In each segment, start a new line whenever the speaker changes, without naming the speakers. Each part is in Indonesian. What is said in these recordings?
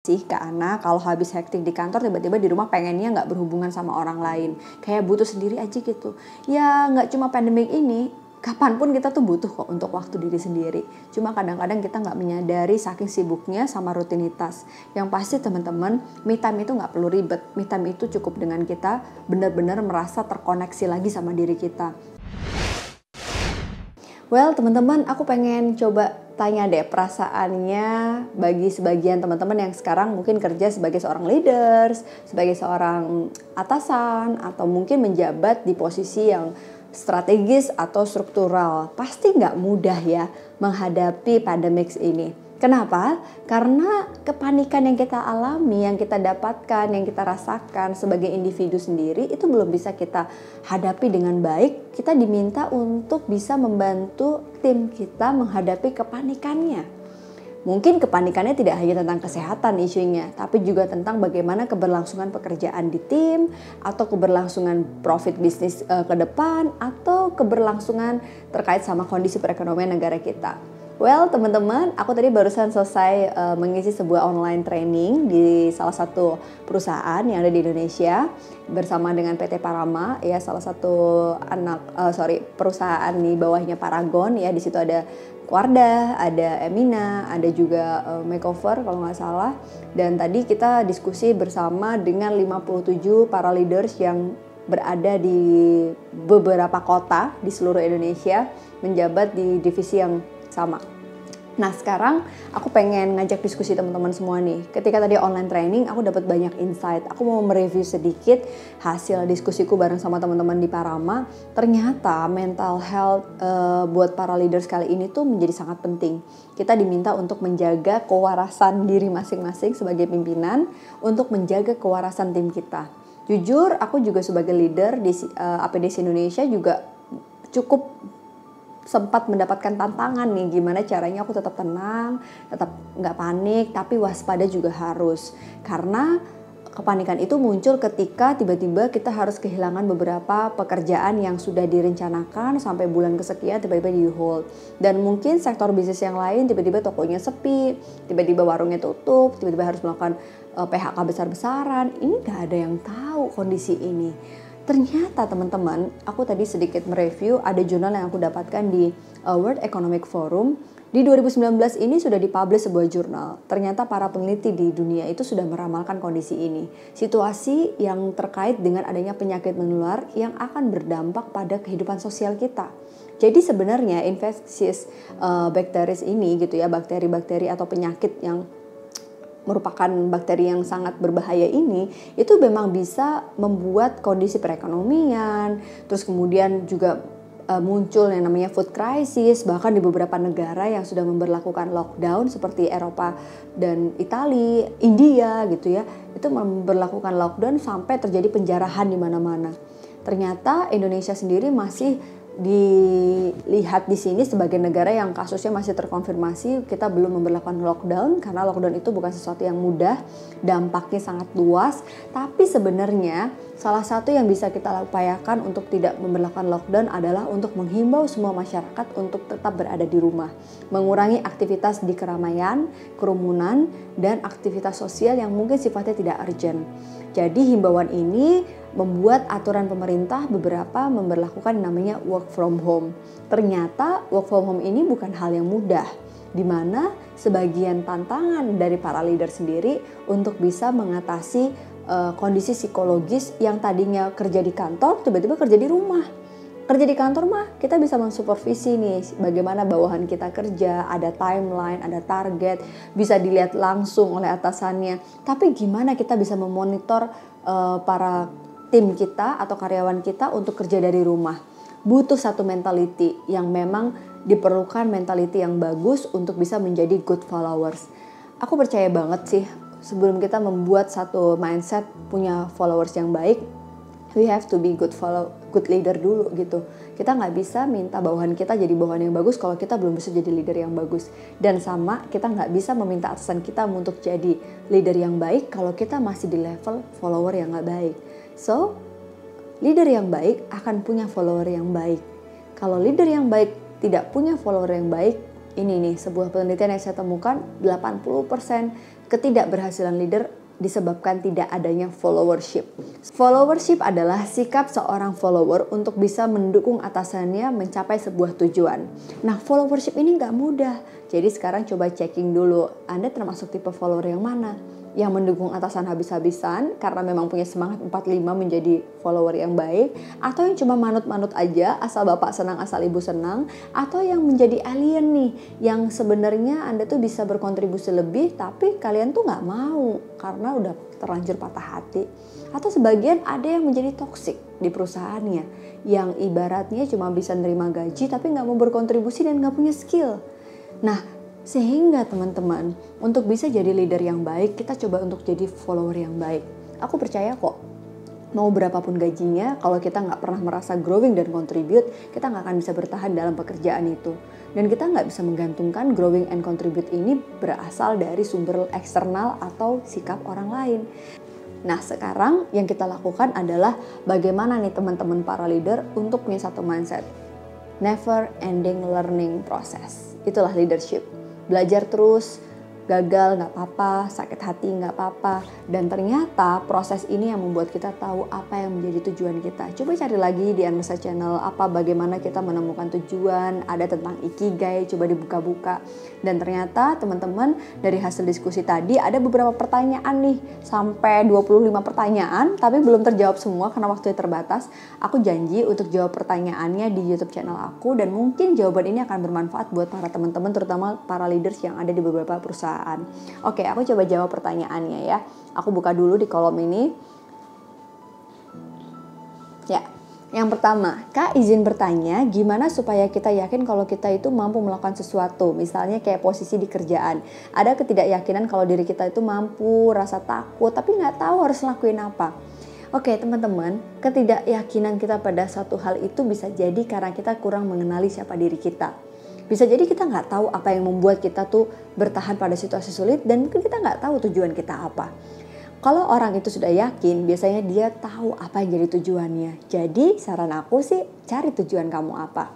sih ke Ana kalau habis hektik di kantor tiba-tiba di rumah pengennya nggak berhubungan sama orang lain, kayak butuh sendiri aja gitu. Ya nggak cuma pandemik ini, kapanpun kita tuh butuh kok untuk waktu diri sendiri. Cuma kadang-kadang kita nggak menyadari saking sibuknya sama rutinitas. Yang pasti teman-teman, me time itu nggak perlu ribet. Me time itu cukup dengan kita benar-benar merasa terkoneksi lagi sama diri kita. Well, teman-teman, aku pengen coba tanya deh perasaannya bagi sebagian teman-teman yang sekarang mungkin kerja sebagai seorang leaders, sebagai seorang atasan, atau mungkin menjabat di posisi yang strategis atau struktural. Pasti nggak mudah ya menghadapi pandemic ini. Kenapa? Karena kepanikan yang kita alami, yang kita dapatkan, yang kita rasakan sebagai individu sendiri itu belum bisa kita hadapi dengan baik. Kita diminta untuk bisa membantu tim kita menghadapi kepanikannya. Mungkin kepanikannya tidak hanya tentang kesehatan isunya, tapi juga tentang bagaimana keberlangsungan pekerjaan di tim, atau keberlangsungan profit bisnis ke depan, atau keberlangsungan terkait sama kondisi perekonomian negara kita. Well, teman-teman, aku tadi barusan selesai mengisi sebuah online training di salah satu perusahaan yang ada di Indonesia bersama dengan PT Parama, ya, salah satu perusahaan di bawahnya Paragon, ya. Di situ ada Wardah, ada Emina, ada juga Makeover kalau nggak salah. Dan tadi kita diskusi bersama dengan 57 para leaders yang berada di beberapa kota di seluruh Indonesia, menjabat di divisi yang sama. Nah, sekarang aku pengen ngajak diskusi teman-teman semua nih. Ketika tadi online training, aku dapat banyak insight. Aku mau mereview sedikit hasil diskusiku bareng sama teman-teman di Parama. Ternyata mental health buat para leaders kali ini tuh menjadi sangat penting. Kita diminta untuk menjaga kewarasan diri masing-masing sebagai pimpinan, untuk menjaga kewarasan tim kita. Jujur, aku juga sebagai leader di APDC Indonesia juga cukup sempat mendapatkan tantangan nih, gimana caranya aku tetap tenang, tetap nggak panik, tapi waspada juga harus. Karena kepanikan itu muncul ketika tiba-tiba kita harus kehilangan beberapa pekerjaan yang sudah direncanakan sampai bulan kesekian tiba-tiba di hold. Dan mungkin sektor bisnis yang lain tiba-tiba tokonya sepi, tiba-tiba warungnya tutup, tiba-tiba harus melakukan PHK besar-besaran. Ini nggak ada yang tahu kondisi ini. Ternyata teman-teman, aku tadi sedikit mereview ada jurnal yang aku dapatkan di World Economic Forum. Di 2019 ini sudah dipublish sebuah jurnal. Ternyata para peneliti di dunia itu sudah meramalkan kondisi ini. Situasi yang terkait dengan adanya penyakit menular yang akan berdampak pada kehidupan sosial kita. Jadi sebenarnya infectious bacteria ini gitu ya, bakteri-bakteri atau penyakit yang merupakan bakteri yang sangat berbahaya ini, itu memang bisa membuat kondisi perekonomian, terus kemudian juga muncul yang namanya food crisis, bahkan di beberapa negara yang sudah memberlakukan lockdown seperti Eropa dan Italia, India gitu ya, itu memberlakukan lockdown sampai terjadi penjarahan di mana-mana. Ternyata Indonesia sendiri masih dilihat di sini sebagai negara yang kasusnya masih terkonfirmasi. Kita belum memberlakukan lockdown karena lockdown itu bukan sesuatu yang mudah, dampaknya sangat luas. Tapi sebenarnya salah satu yang bisa kita upayakan untuk tidak memberlakukan lockdown adalah untuk menghimbau semua masyarakat untuk tetap berada di rumah, mengurangi aktivitas di keramaian, kerumunan, dan aktivitas sosial yang mungkin sifatnya tidak urgent. Jadi himbauan ini membuat aturan pemerintah beberapa memberlakukan namanya work from home. Ternyata work from home ini bukan hal yang mudah, di mana sebagian tantangan dari para leader sendiri untuk bisa mengatasi kondisi psikologis yang tadinya kerja di kantor tiba-tiba kerja di rumah. Kerja di kantor mah kita bisa mensupervisi nih bagaimana bawahan kita kerja, ada timeline, ada target, bisa dilihat langsung oleh atasannya. Tapi gimana kita bisa memonitor para tim kita atau karyawan kita untuk kerja dari rumah? Butuh satu mentality yang memang diperlukan, mentality yang bagus untuk bisa menjadi good followers. Aku percaya banget sih, sebelum kita membuat satu mindset punya followers yang baik, we have to be good leader dulu gitu. Kita nggak bisa minta bawahan kita jadi bawahan yang bagus kalau kita belum bisa jadi leader yang bagus. Dan sama, kita nggak bisa meminta atasan kita untuk jadi leader yang baik kalau kita masih di level follower yang nggak baik. So, leader yang baik akan punya follower yang baik. Kalau leader yang baik tidak punya follower yang baik, Ini nih sebuah penelitian yang saya temukan, 80% ketidakberhasilan leader disebabkan tidak adanya followership. Followership adalah sikap seorang follower untuk bisa mendukung atasannya mencapai sebuah tujuan. Nah, followership ini nggak mudah. Jadi sekarang coba checking dulu, Anda termasuk tipe follower yang mana? Yang mendukung atasan habis-habisan karena memang punya semangat 45 menjadi follower yang baik, atau yang cuma manut-manut aja asal bapak senang asal ibu senang, atau yang menjadi alien nih yang sebenarnya Anda tuh bisa berkontribusi lebih tapi kalian tuh nggak mau karena udah terlanjur patah hati. Atau sebagian ada yang menjadi toksik di perusahaannya yang ibaratnya cuma bisa nerima gaji tapi nggak mau berkontribusi dan nggak punya skill. Nah, sehingga teman-teman, untuk bisa jadi leader yang baik, kita coba untuk jadi follower yang baik. Aku percaya kok, mau berapapun gajinya, kalau kita nggak pernah merasa growing dan contribute, kita nggak akan bisa bertahan dalam pekerjaan itu. Dan kita nggak bisa menggantungkan growing and contribute ini berasal dari sumber eksternal atau sikap orang lain. Nah, sekarang yang kita lakukan adalah bagaimana nih teman-teman para leader untuk punya satu mindset. Never ending learning process. Itulah leadership. Belajar terus, gagal nggak apa-apa, sakit hati nggak apa-apa. Dan ternyata proses ini yang membuat kita tahu apa yang menjadi tujuan kita. Coba cari lagi di Anmesa Channel bagaimana kita menemukan tujuan, ada tentang Ikigai, coba dibuka-buka. Dan ternyata teman-teman dari hasil diskusi tadi ada beberapa pertanyaan nih, sampai 25 pertanyaan, tapi belum terjawab semua karena waktunya terbatas. Aku janji untuk jawab pertanyaannya di YouTube channel aku, dan mungkin jawaban ini akan bermanfaat buat para teman-teman, terutama para leaders yang ada di beberapa perusahaan. Oke, aku coba jawab pertanyaannya ya. Aku buka dulu di kolom ini. Ya, yang pertama, Kak izin bertanya, gimana supaya kita yakin kalau kita itu mampu melakukan sesuatu? Misalnya kayak posisi di kerjaan. Ada ketidakyakinan kalau diri kita itu mampu, rasa takut, tapi nggak tahu harus lakuin apa. Oke teman-teman, ketidakyakinan kita pada satu hal itu bisa jadi karena kita kurang mengenali siapa diri kita. Bisa jadi kita nggak tahu apa yang membuat kita tuh bertahan pada situasi sulit, dan mungkin kita nggak tahu tujuan kita apa. Kalau orang itu sudah yakin, biasanya dia tahu apa yang jadi tujuannya. Jadi saran aku sih, cari tujuan kamu apa.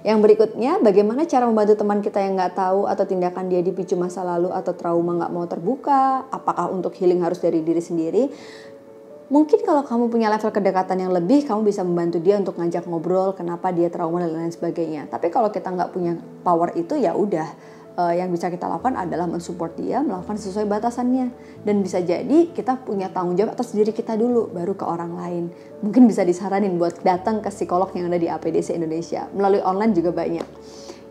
Yang berikutnya, bagaimana cara membantu teman kita yang nggak tahu atau tindakan dia dipicu masa lalu atau trauma nggak mau terbuka? Apakah untuk healing harus dari diri sendiri? Mungkin kalau kamu punya level kedekatan yang lebih, kamu bisa membantu dia untuk ngajak ngobrol kenapa dia trauma dan lain sebagainya. Tapi kalau kita nggak punya power itu, ya udah, yang bisa kita lakukan adalah mensupport dia, melakukan sesuai batasannya. Dan bisa jadi kita punya tanggung jawab atas diri kita dulu, baru ke orang lain. Mungkin bisa disaranin buat datang ke psikolog yang ada di APDC Indonesia. Melalui online juga banyak.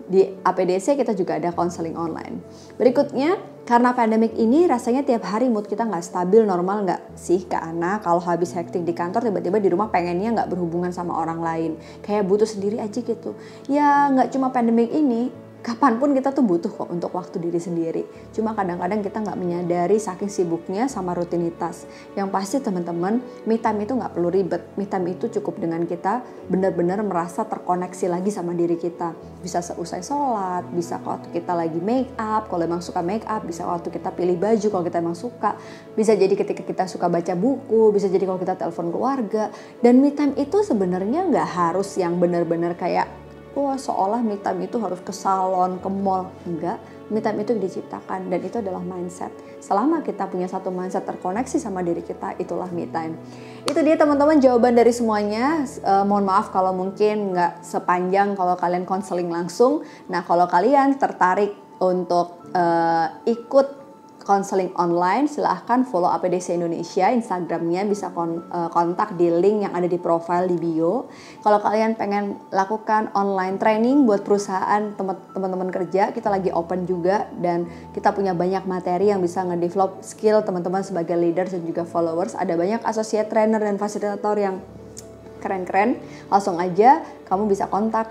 Di APDC kita juga ada counseling online. Berikutnya, karena pandemik ini rasanya tiap hari mood kita nggak stabil, normal nggak sih? Karena kalau habis hektik di kantor, tiba-tiba di rumah pengennya nggak berhubungan sama orang lain. Kayak butuh sendiri aja gitu. Ya nggak cuma pandemik ini, kapanpun kita tuh butuh kok untuk waktu diri sendiri. Cuma kadang-kadang kita nggak menyadari saking sibuknya sama rutinitas. Yang pasti teman-teman, me time itu nggak perlu ribet. Me time itu cukup dengan kita benar-benar merasa terkoneksi lagi sama diri kita. Bisa seusai sholat, bisa waktu kita lagi make up, kalau emang suka make up, bisa waktu kita pilih baju kalau kita emang suka. Bisa jadi ketika kita suka baca buku, bisa jadi kalau kita telepon keluarga. Dan me time itu sebenarnya nggak harus yang benar-benar kayak seolah me time itu harus ke salon, ke mall. Enggak, me time itu diciptakan dan itu adalah mindset. Selama kita punya satu mindset terkoneksi sama diri kita, itulah me time. Itu dia teman-teman jawaban dari semuanya. Mohon maaf kalau mungkin nggak sepanjang kalau kalian konseling langsung. Nah, kalau kalian tertarik untuk ikut konseling online, silahkan follow APDC Indonesia, Instagramnya bisa kontak di link yang ada di profile di bio. Kalau kalian pengen lakukan online training buat perusahaan teman-teman kerja, kita lagi open juga, dan kita punya banyak materi yang bisa ngedevelop skill teman-teman sebagai leaders dan juga followers. Ada banyak associate trainer dan fasilitator yang keren-keren. Langsung aja kamu bisa kontak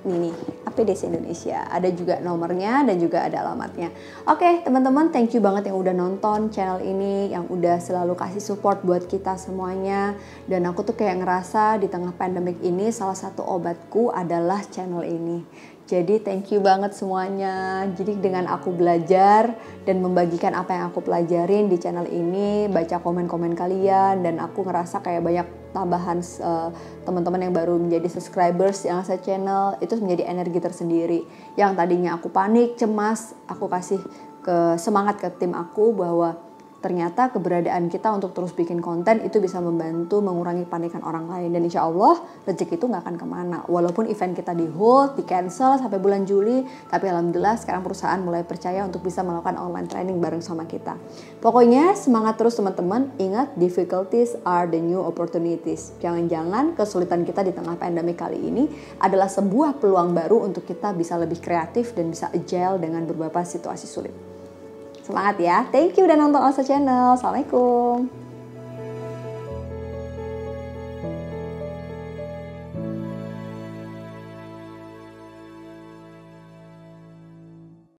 ini APDC Indonesia, ada juga nomornya dan juga ada alamatnya. Oke teman-teman, thank you banget yang udah nonton channel ini, yang udah selalu kasih support buat kita semuanya. Dan aku tuh kayak ngerasa di tengah pandemik ini salah satu obatku adalah channel ini. Jadi thank you banget semuanya. Jadi dengan aku belajar dan membagikan apa yang aku pelajarin di channel ini, baca komen-komen kalian, dan aku ngerasa kayak banyak tambahan teman-teman yang baru menjadi subscribers yang saya channel, itu menjadi energi tersendiri. Yang tadinya aku panik, cemas, aku kasih semangat ke tim aku bahwa ternyata keberadaan kita untuk terus bikin konten itu bisa membantu mengurangi panikan orang lain. Dan insya Allah rezeki itu gak akan kemana. Walaupun event kita di hold, di cancel sampai bulan Juli, tapi alhamdulillah sekarang perusahaan mulai percaya untuk bisa melakukan online training bareng sama kita. Pokoknya semangat terus teman-teman. Ingat, difficulties are the new opportunities. Jangan-jangan kesulitan kita di tengah pandemi kali ini adalah sebuah peluang baru untuk kita bisa lebih kreatif dan bisa agile dengan beberapa situasi sulit. Semangat ya. Thank you udah nonton Alsa Channel. Assalamualaikum.